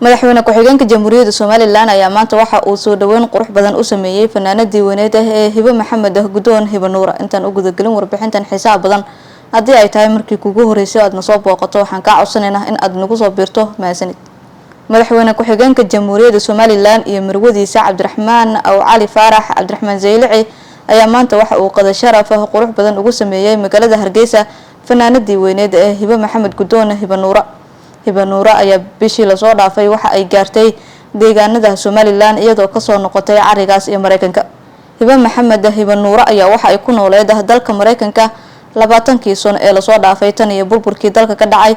madaxweyne ku-xigeenka jamhuuriyadda Soomaaliland ayaa maanta waxa uu soo dhaweyn qurux badan u sameeyay fanaanadii weyneed ee Hiba Maxamed Gudoon Hiba Nuura intaan u gudagelin warbixintan xisaab badan hadii ay tahay markii kugu horeysay aad nasoo booqato waxaan ka codsanaynaa in aad nagu soo biirto maasanid madaxweyne ku-xigeenka jamhuuriyadda Soomaaliland iyo marwadiisa Cabdiraxmaan aw Cali Faarax Cabdiraxmaan Zeylici ayaa maanta waxa uu qada sharaf qurux badan ugu sameeyay magaalada Hargeysa fanaanadii weyneed ee Hiba Maxamed Gudoon Hiba Nuura Hiba Nuura ayaa bishii la soo dhaafay waxa ay gaartay deegaanada Soomaaliland iyadoo ka soo noqotay carigaas iyo Mareykanka Hiba Maxamed Hiba Nuura ayaa waxa ay ku nooleed dalka Mareykanka 20 sano ee la soo dhaafay tan iyo burburkii dalka ka dhacay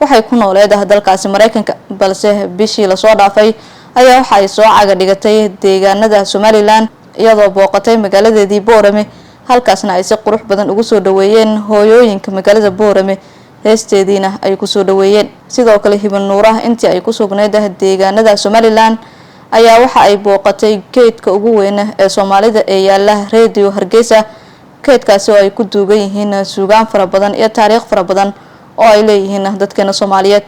waxay ku nooleed dalkaasi Mareykanka balse bishii la soo dhaafay ayaa waxa ay soo caga dhigatay deegaanada Soomaaliland iyadoo booqatay magaaladeedii Boorame halkaasna ay si qurux badan ugu soo dhaweeyeen hooyooyinka magaalada Boorame heesteediina ay ku soo dhaweeyeen sidoo kale Hiba Nuura intii ay ku sugnayd deegaanada Soomaaliland ayaa waxa ay booqatay keedka ugu weyn ee Soomaalida ee yaala Radio Hargeysa keedkaasi oo ay ku duugan yihiin suugaan fara badan iyo taariikh fara badan oo ay leeyihiin dadkeena Soomaaliyeed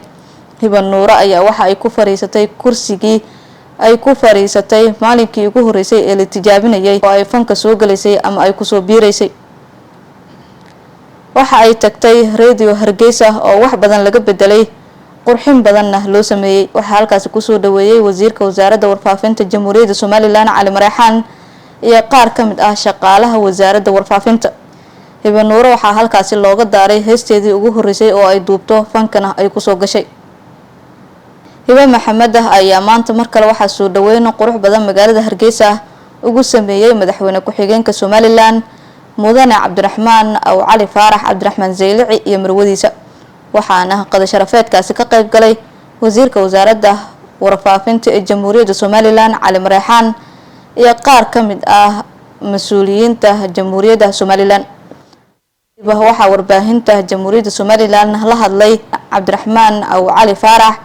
Hiba Nuura ayaa waxa ay ku fariisatay kursigii ay ku fariisatay maalinkii ugu horeysay ee la tijaabinayay oo ay fanka soo galeysay ama ay ku soo biireysay waxa ay tagtay Radio Hargeysa oo wax badan laga bedelay qurxin badanna loo sameeyay waxa halkaas ku soo dhaweeyay wasiirka wasaaradda warfaafinta jamhuuriyadda Soomaaliland Cali Mareexaan iyo qaar ka mid ah shaqaalaha wasaaradda warfaafinta Hiba Nuura waxa halkaas looga daaray heesteedii ugu horeysay oo ay duubto fankana ay ku soo gashay Hiba Maxamed ayaa maanta mar kale waxa soo dhaweyn qurux badan magaalada Hargeysa ugu sameeyay madaxweyne ku-xigeenka Soomaaliland mudane Cabdiraxmaan aw Cali Faarax Cabdiraxmaan Zeylici iyo marwadiisa waxaana qada sharafeedkaasi ka qayb galay wasiirka wasaaradda warfaafinta ee jamhuuriyadda Soomaaliland Cali Mareexaan iyo qaar ka mid ah mas'uuliyiinta jamhuuriyadda Soomaaliland waxa warbaahinta jamhuuriyadda Soomaaliland la hadlay Cabdiraxmaan aw Cali Faarax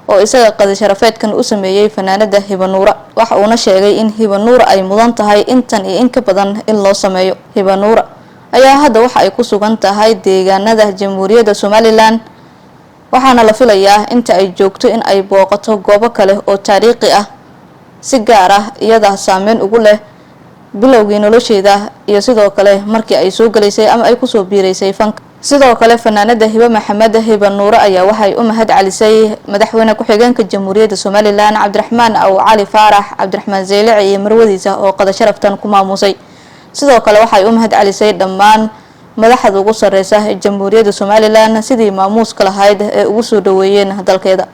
oo isaga qada sharafeedkan u sameeyay fanaanada Hiba Nuura waxa uu sheegay in Hiba Nuura ay mudan tahay intan iyo in ka badan in loo sameeyo Hiba Nuura ayaa hadda waxa ay ku sugan tahay deegaanada jamhuuriyadda Soomaaliland waxaana la filayaa inta ay joogto in ay booqato goobo kale oo taariikhi ah si gaar ah iyada saameyn ugu leh bilowgii nolosheeda iyo sidoo kale markii ay soo galeysay ama ay ku soo biireysay fanka sidoo kale fanaanada Hiba Maxamed Hiba Nuura ayaa waxay u mahad celisay madaxweyne ku-xigeenka jamhuuriyadda Soomaaliland Cabdiraxmaan aw Cali Faarax Cabdiraxmaan Zeylici iyo marwadiisa oo qada sharaftan ku maamusay sidoo kale waxay u mahad celisay dhammaan madaxda ugu sareysa ee jamhuuriyadda Soomaaliland sidii maamuuska lahayd ee ugu soo dhaweeyeen dalkeeda